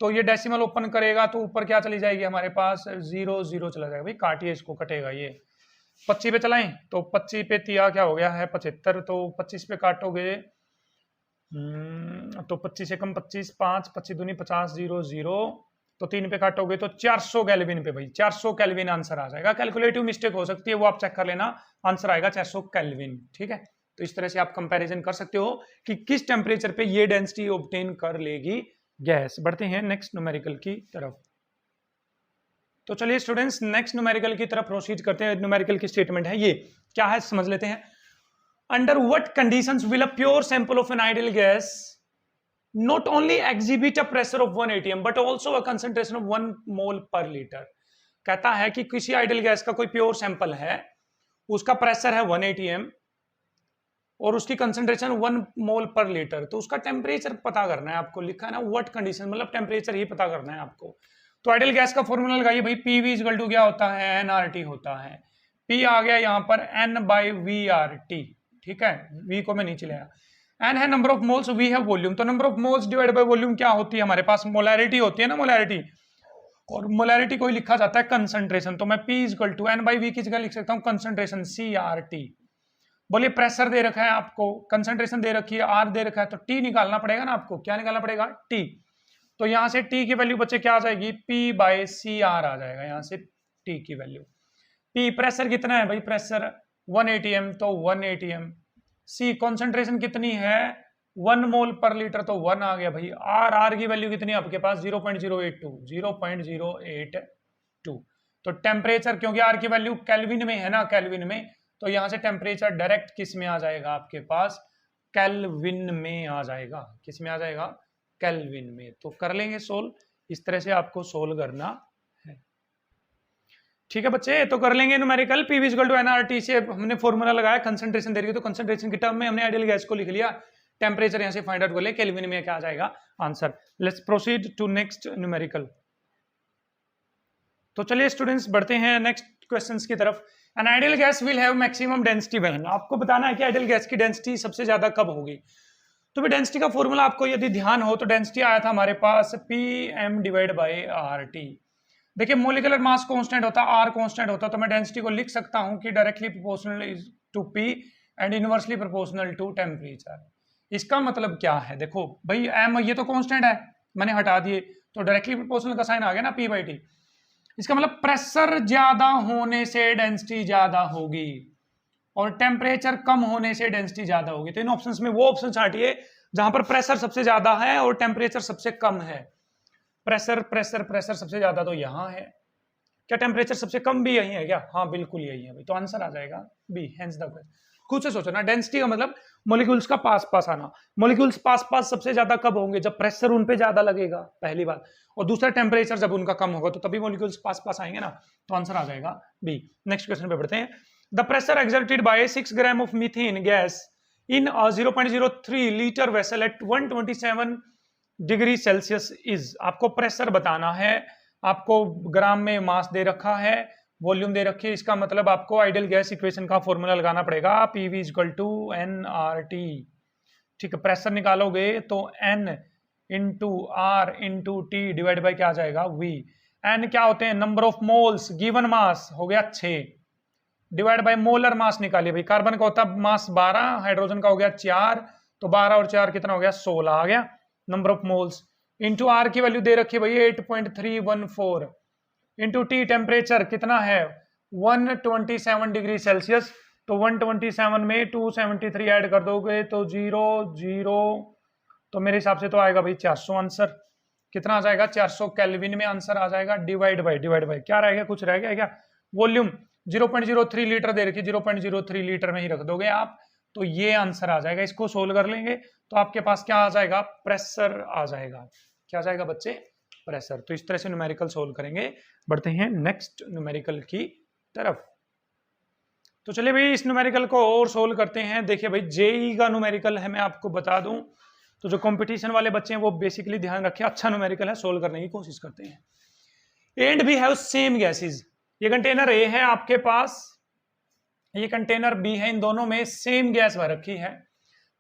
S1: तो ये डेसिमल ओपन करेगा तो ऊपर क्या चली जाएगी हमारे पास 0 0 चला जाएगा, भाई काटिए इसको, कटेगा ये। 25 पे चलाएं तो 25 पे तिया क्या हो गया है 75, तो 25 पे काटोगे तो 25 से कम 25, 5 25 दूनी 50, 0 0, तो 3 पे काटोगे तो 400 केल्विन पे भाई 400 केल्विन आंसर आ जाएगा। कैलकुलेटिव मिस्टेक हो सकती है वो आप चेक कर लेना, आंसर आएगा 400 केल्विन। ठीक है, तो इस तरह से आप कंपैरिजन कर सकते हो कि किस टेम्परेचर पे ये डेंसिटी ऑब्टेन कर लेगी गैस। बढ़ते हैं नेक्स्ट न्यूमेरिकल की तरफ। तो चलिए स्टूडेंट्स नेक्स्ट न्यूमेरिकल की तरफ प्रोसीड करते हैं। न्यूमेरिकल की स्टेटमेंट है, ये क्या है समझ लेते हैं। Under what conditions will a pure sample of N ideal gas not only exhibit a pressure of 1 atm but also a concentration of 1 mole per liter। कहता है कि किसी आइडियल गैस का कोई प्योर सैंपल है, उसका प्रेशर है 1 atm और उसकी कंसंट्रेशन 1 मोल पर लीटर, तो उसका टेम्परेचर पता करना है आपको। लिखा है ना व्हाट कंडीशन, मतलब टेम्परेचर ही पता करना है आपको। तो आइडियल गैस का फॉर्मूला लगाइए भाई, PV इक्वल टू क्या होता है nRT होता है। P आ गया यहाँ पर N/VRT, ठीक है, V को मैं नीचे ले आया। N है नंबर ऑफ मोल्स, V है वॉल्यूम, तो number of moles divide by volume क्या होती है हमारे पास, मोलैरिटी होती है ना, मोलैरिटी, और मोलैरिटी को लिखा जाता है कंसंट्रेशन। तो मैं P इक्वल टू N/V की जगह लिख सकता हूँ कंसंट्रेशन CRT। बोलिए प्रेशर दे रखा है आपको, कंसंट्रेशन दे रखी है, R दे रखा है, तो T निकालना पड़ेगा ना आपको। क्या निकालना पड़ेगा T, तो यहां से T की वैल्यू बच्चे क्या आ जाएगी P/CR आ जाएगा, यहां से T की वैल्यू। P प्रेशर कितना है भाई, प्रेशर 1 atm, तो 1 atm। C कॉन्सेंट्रेशन कितनी है 1 मोल पर लीटर, तो 1 आ गया भाई। R की वैल्यू कितनी है आपके पास 0.082। तो टेम्परेचर, क्योंकि R की वैल्यू केल्विन में है ना, केल्विन में, तो यहां से टेम्परेचर डायरेक्ट किस में आ जाएगा आपके पास, केल्विन में आ जाएगा। किस में आ जाएगा, केल्विन में। तो कर लेंगे सोल्व, इस तरह से आपको सोल्व करना है। ठीक है बच्चे, तो कर लेंगे numerical. PV equal to nRT से हमने फॉर्मूला लगाया, कंसंट्रेशन दे रही है तो कंसंट्रेशन की टर्म में हमने आइडियल गैस को लिख लिया। टेम्परेचर यहां से फाइंड आउट कर ले, केल्विन में क्या आ जाएगा answer. Let's proceed to next numerical. तो चलिए स्टूडेंट्स बढ़ते हैं नेक्स्ट क्वेश्चंस की तरफ। An ideal gas will have maximum density when, आपको बताना है कि आइडियल गैस की डेंसिटी सबसे ज्यादा कब होगी। तो भी डेंसिटी का फॉर्मूला आपको यदि ध्यान हो तो डेंसिटी आया था हमारे पास PM डिवाइड बाई RT। देखिए मोलिकुलर मास कांस्टेंट होता, R कांस्टेंट होता, तो मैं डेंसिटी को लिख सकता हूं कि directly proportional to P and inversely proportional to temperature. इसका मतलब क्या है, देखो भाई M ये तो कांस्टेंट है, मैंने हटा दिए, तो डायरेक्टली प्रोपोर्शनल का साइन आ गया ना P/T। इसका मतलब प्रेशर ज्यादा होने से डेंसिटी ज्यादा होगी और टेम्परेचर कम होने से डेंसिटी ज्यादा होगी। तो इन ऑप्शंस में वो ऑप्शन छाटिए जहां पर प्रेशर सबसे ज्यादा है और टेम्परेचर सबसे कम है। प्रेशर प्रेशर प्रेशर सबसे ज्यादा तो यहां है, क्या टेम्परेचर सबसे कम भी यही है क्या, हाँ बिल्कुल यही है भाई, तो आंसर आ जाएगा बी, हेंस द क्वेश्चन। खुद से सोचो ना, डेंसिटी का मतलब मॉलिक्यूल्स का पास पास आना। मॉलिक्यूल्स पास पास सबसे ज्यादा कब होंगे, जब प्रेशर उन पे ज्यादा लगेगा, पहली बात, और दूसरा टेम्परेचर जब उनका कम होगा तो तभी मॉलिक्यूल्स पास पास आएंगे ना, तो आंसर आ जाएगा बी। नेक्स्ट क्वेश्चन पे बढ़ते हैं। The pressure exerted by 6 gram of methane gas in 0.03 litre vessel eight 127 degree Celsius is, आपको प्रेशर बताना है, आपको ग्राम में मास दे रखा है, वॉल्यूम दे रखी है, इसका मतलब आपको आइडियल गैस इक्वेशन का फॉर्मूला लगाना पड़ेगा PV इक्वल टू nRT। ठीक है, प्रेशर निकालोगे तो N into R into T divide by क्या आ जाएगा V। N क्या होते हैं, number of moles, given mass हो गया 6, डिवाइड बाय मोलर मास निकालिए भाई। कार्बन का होता मास 12, हाइड्रोजन का हो गया 4, तो 12 और 4 कितना हो गया 16 आ गया number of moles. Into R की वैल्यू दे रखी है भाई 8.314, इंटू टी टेम्परेचर कितना है 127 डिग्री सेल्सियस, तो 127 में 273 ऐड कर दोगे तो 0 0, तो मेरे हिसाब से तो आएगा भाई 400 आंसर। कितना आ जाएगा 400 केल्विन में आंसर आ जाएगा। डिवाइड बाय क्या रह गया, कुछ रह गया क्या? वॉल्यूम 0.03 लीटर दे रखी, 0.03 लीटर में ही रख दोगे आप, तो ये आंसर आ जाएगा। इसको सोल्व कर लेंगे तो आपके पास क्या आ जाएगा, प्रेशर आ जाएगा। क्या आ जाएगा बच्चे, प्रेशर। तो इस तरह से न्यूमेरिकल सोल्व करेंगे। बढ़ते हैं नेक्स्ट न्यूमेरिकल की तरफ। तो चलिए भाई इस न्यूमेरिकल को और सोल्व करते हैं। देखिए भाई जेई का न्यूमेरिकल है, मैं आपको बता दूं तो जो कंपटीशन वाले बच्चे हैं वो बेसिकली ध्यान रखें, अच्छा न्यूमेरिकल है, सोल्व करने की कोशिश करते हैं। And B have same gases, ये कंटेनर ए है आपके पास, ये कंटेनर बी है, इन दोनों में सेम गैस भर रखी है।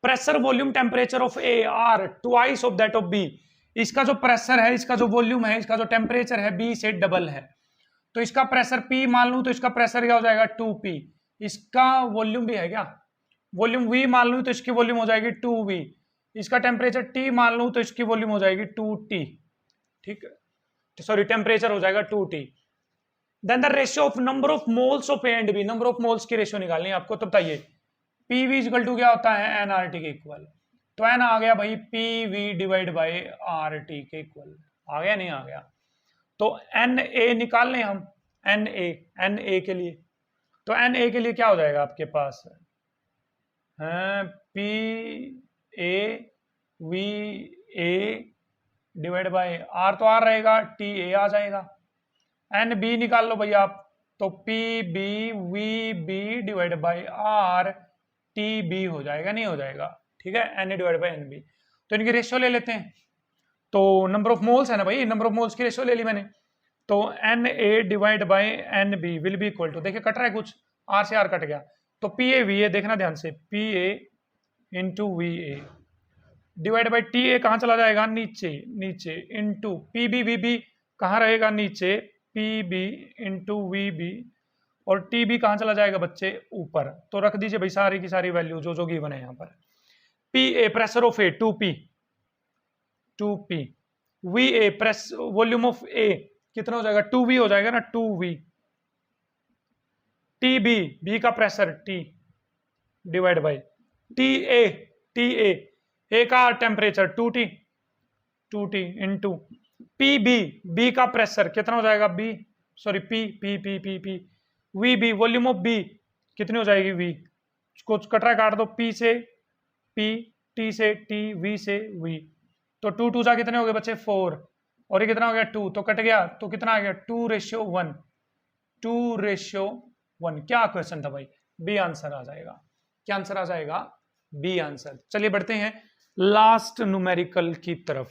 S1: Pressure volume temperature of A are twice of that of B, इसका जो प्रेशर है, इसका जो वॉल्यूम है, इसका जो टेम्परेचर है बी से डबल है। तो इसका प्रेशर पी मान लूं तो इसका प्रेशर क्या हो जाएगा 2p, इसका वॉल्यूम भी है क्या, वॉल्यूम v मान लूं तो इसकी वॉल्यूम हो जाएगी 2v, इसका टेम्परेचर t मान लूं तो इसकी वॉल्यूम हो जाएगी 2t, ठीक है, सॉरी टेम्परेचर हो जाएगा 2t। Then the ratio of number of moles of A and B, number of moles की रेशियो निकालनी है आपको। तो बताइए पीवी इक्वल टू क्या होता है एनआरटी के इक्वल, तो एन आ गया भाई पीवी डिवाइड बाई आरटी के इक्वल, आ गया नहीं आ गया। तो एन ए निकाल लें हम, एन ए के लिए, तो एन ए के लिए क्या हो जाएगा आपके पास P A V A divide by R, तो आर रहेगा, टी ए आ जाएगा। एन बी निकाल लो भैया आप, तो P B V B divide by R T B हो जाएगा, नहीं हो जाएगा, ठीक है, N A divide by N B. तो इनकी रेशियो ले लेते हैं, तो नंबर ऑफ मोल्स है ना भाई, नंबर ऑफ मोल्स की रेशियो ले ली मैंने, तो N A divide by N B will be equal to, देखिए कट रहा है कुछ, आर से आर कट गया, तो पी ए वी ए, देखना ध्यान से, P A into V A divide by T A कहाँ चला जाएगा नीचे, नीचे into P B V B कहाँ रहेगा नीचे, P B into V B, और टी बी कहाँ चला जाएगा बच्चे ऊपर। तो रख दीजिए भाई सारी की सारी वैल्यू जो जो गिवन है यहाँ पर। P A pressure of A 2p, V A press volume of A कितना हो जाएगा 2v हो जाएगा ना, 2v, टी बी बी का pressure T divide by T A का temperature 2t into P B का प्रेशर कितना हो जाएगा B, sorry P P P P P V B volume of B कितनी हो जाएगी वी, कुछ कटरा काट दो, पी से पी, टी से टी, वी से वी, तो 2 2 जा कितने हो गए बच्चे 4, और ये कितना हो गया 2, तो कट गया, तो कितना आ गया 2:1, 2:1। क्या क्वेश्चन था भाई, बी आंसर आ जाएगा। क्या आंसर आ जाएगा, बी आंसर। चलिए बढ़ते हैं लास्ट न्यूमेरिकल की तरफ।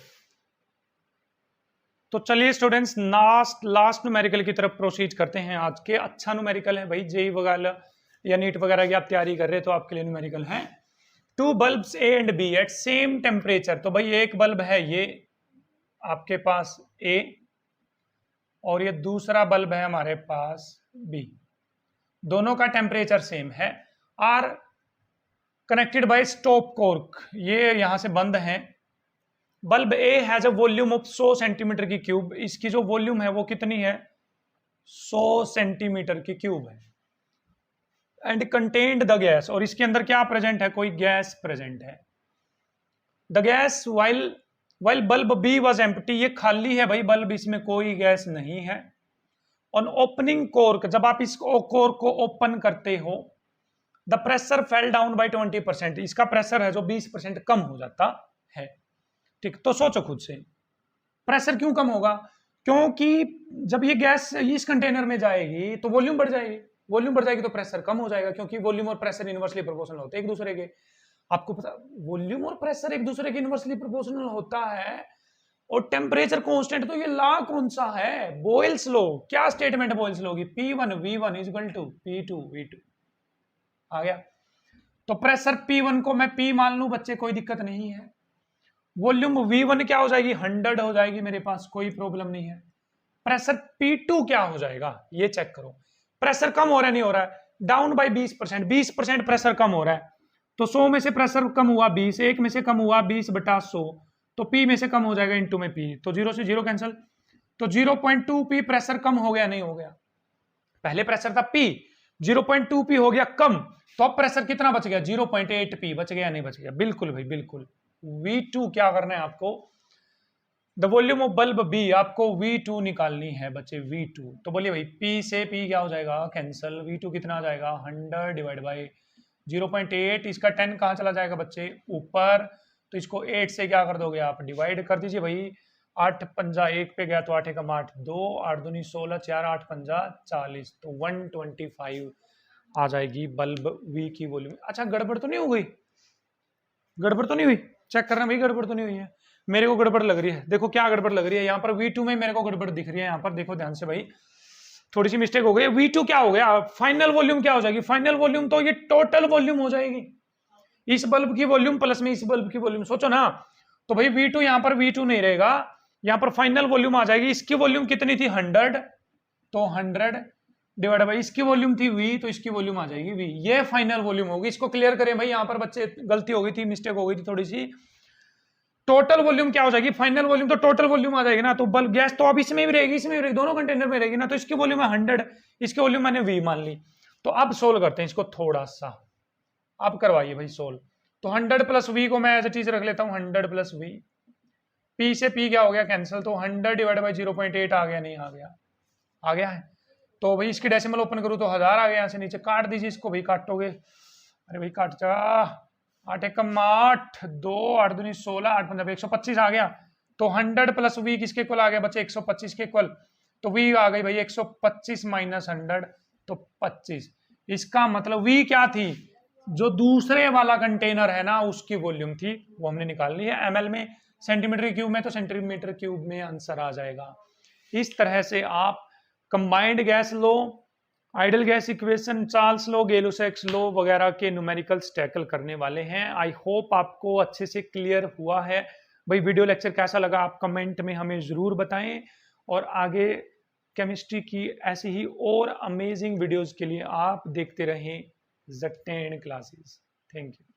S1: तो चलिए स्टूडेंट्स लास्ट न्यूमेरिकल की तरफ प्रोसीड करते हैं आज के। अच्छा न्यूमेरिकल है भाई, जेई वगैरह या नीट वगैरह की आप तैयारी कर रहे हैं तो आपके लिए न्यूमेरिकल है। 2 bulbs A and B at same temperature, तो भाई एक बल्ब है ये आपके पास ए, और ये दूसरा बल्ब है हमारे पास बी, दोनों का टेम्परेचर सेम है, are connected by stop cork, ये यहां से बंद है। Bulb A has a volume of 100 centimetre की क्यूब, इसकी जो वॉल्यूम है वो कितनी है 100 सेंटीमीटर की क्यूब है, एंड कंटेन्ड द गैस, और इसके अंदर क्या प्रेजेंट है, कोई गैस प्रेजेंट है। The gas while bulb B was empty, ये खाली है भाई बल्ब, इसमें कोई गैस नहीं है। ऑन ओपनिंग कॉर्क, जब आप इस कॉर्क को ओपन करते हो, the pressure fell down by 20%, इसका प्रेशर है जो 20% कम हो जाता है, ठीक। तो सोचो खुद से प्रेशर क्यों कम होगा, क्योंकि जब ये गैस इस कंटेनर में जाएगी तो वॉल्यूम बढ़ जाएगी, वॉल्यूम बढ़ जाएगी तो प्रेशर कम हो जाएगा, क्योंकि वॉल्यूम और प्रेशर इनवर्सली प्रोपोर्शनल होते हैं एक दूसरे के। आपको पता वॉल्यूम और प्रेशर एक दूसरे के इनवर्सली प्रोपोर्शनल होता है, और टेम्परेचर कांस्टेंट, तो ये लॉ कौन सा है, बॉयल्स लॉ। क्या स्टेटमेंट बॉयल्स लॉ की, P1 V1 equal to P2 V2 आ गया। तो प्रेशर P1 को मैं P मान लूं बच्चे, कोई दिक्कत नहीं है। वॉल्यूम V1 क्या हो जाएगी 100 हो जाएगी मेरे पास, कोई प्रॉब्लम नहीं है। प्रेशर P2 क्या हो जाएगा ये चेक करो, प्रेशर कम हो रहा है नहीं हो रहा है, डाउन बाई 20%, 20% प्रेशर कम हो रहा है। तो 100 में से प्रेशर कम हुआ 20, 1 में से कम हुआ 20/100, तो पी में से कम हो जाएगा इनटू में पी, तो 0 से 0 कैंसिल। तो 0.2 पी प्रेशर कम हो गया नहीं हो गया? पहले प्रेशर था पी, 0.2 पी हो गया कम, तो अब प्रेशर कितना बच गया? 0.8 पी बच गया नहीं बच गया? बिल्कुल भाई बिल्कुल। V2 क्या करना है आपको? The volume of bulb B, आपको V2 निकालनी है बच्चे, V2। तो बोलिए भाई P से P क्या हो जाएगा? कैंसल। V2 कितना आ जाएगा? 100 डिवाइड बाई 0.8, इसका 10 कहाँ चला जाएगा बच्चे? ऊपर। तो इसको 8 से क्या कर दोगे आप? डिवाइड कर दीजिए भाई। 8 पंजा 1 पे गया तो 8 एकम 8, 2 8 दूनी 16, 4 8 पंजा 40, तो 125 आ जाएगी बल्ब V की वॉल्यूम। अच्छा गड़बड़ तो नहीं हो गई? गड़बड़ तो नहीं हुई? चेक करना भाई, गड़बड़ तो नहीं हुई है? मेरे को गड़बड़ लग रही है। देखो क्या गड़बड़ लग रही है यहाँ पर, V2 में मेरे को गड़बड़ दिख रही है यहाँ पर। देखो ध्यान से भाई, थोड़ी सी मिस्टेक हो गई। V2 क्या हो गया? फाइनल वॉल्यूम क्या हो जाएगी? फाइनल वॉल्यूम तो ये टोटल वॉल्यूम हो जाएगी, इस बल्ब की वॉल्यूम प्लस में इस बल्ब की वॉल्यूम। सोचो ना, तो भाई V2 यहाँ पर V2 नहीं रहेगा, यहाँ पर फाइनल वॉल्यूम आ जाएगी। इसकी वॉल्यूम कितनी थी? 100, तो 100 डिवाइड बाई इसकी वॉल्यूम थी V, तो इसकी वॉल्यूम आ जाएगी V। ये फाइनल वॉल्यूम होगी। इसको क्लियर करें भाई, यहाँ पर बच्चे गलती हो गई थी, मिस्टेक हो गई थी थोड़ी सी। टोटल वॉल्यूम क्या हो जाएगी? फाइनल वॉल्यूम तो टोटल वॉल्यूम आ जाएगी ना। तो बल्ब गैस तो अब इसमें भी रहेगी, इसमें भी रहेगी, दोनों कंटेनर में रहेगी ना। तो इसकी वॉल्यूम है 100, इसकी वॉल्यूम मैंने V मान ली। तो अब सोल्व करते हैं इसको थोड़ा सा, अब करवाइए भाई सोल्व। तो 100 प्लस V को मैं एज ए चीज रख लेता हूँ, 100 प्लस V। P से P क्या हो गया? कैंसिल। तो 100 डिवाइड बाई 0.8 आ गया नहीं आ गया? आ गया है। तो भाई इसकी डेसिमल ओपन करूँ तो 1000 आ गया। यहाँ से नीचे काट दीजिए इसको भाई, काटोगे, अरे भाई काट जा, 8 एकम 8, 2 8 दूनी 16, 8 पंजा 125 आ गया। तो 100 प्लस V किसके इक्वल आ गया बच्चे? 125 के इक्वल। तो V आ गई भाई 125 माइनस 100, तो 25। इसका मतलब V क्या थी? जो दूसरे वाला कंटेनर है ना उसकी वॉल्यूम थी, वो हमने निकाल ली है ml में। सेंटीमीटर क्यूब में तो सेंटीमीटर क्यूब में आंसर आ जाएगा। इस तरह से आप कंबाइंड गैस लो, आइडल गैस इक्वेशन, चार्ल्स लो, गेलो-सेक्स लो वगैरह के न्यूमेरिकल्स टैकल करने वाले हैं। आई होप आपको अच्छे से क्लियर हुआ है। भाई वीडियो लेक्चर कैसा लगा आप कमेंट में हमें जरूर बताएं, और आगे केमिस्ट्री की ऐसी ही और अमेजिंग वीडियोस के लिए आप देखते रहें Z10 क्लासेस। Thank you.